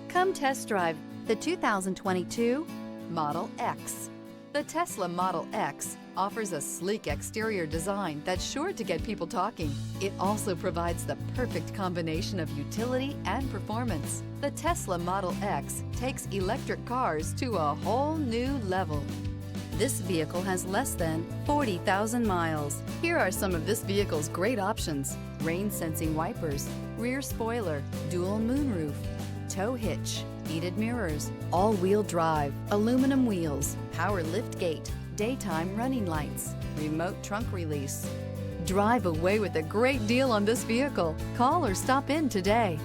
Come test drive the 2022 Model X. The Tesla Model X offers a sleek exterior design that's sure to get people talking. It also provides the perfect combination of utility and performance. The Tesla Model X takes electric cars to a whole new level. This vehicle has less than 40,000 miles. Here are some of this vehicle's great options: rain-sensing wipers, rear spoiler, dual moonroof, tow hitch, heated mirrors, all-wheel drive, aluminum wheels, power liftgate, daytime running lights, remote trunk release. Drive away with a great deal on this vehicle. Call or stop in today.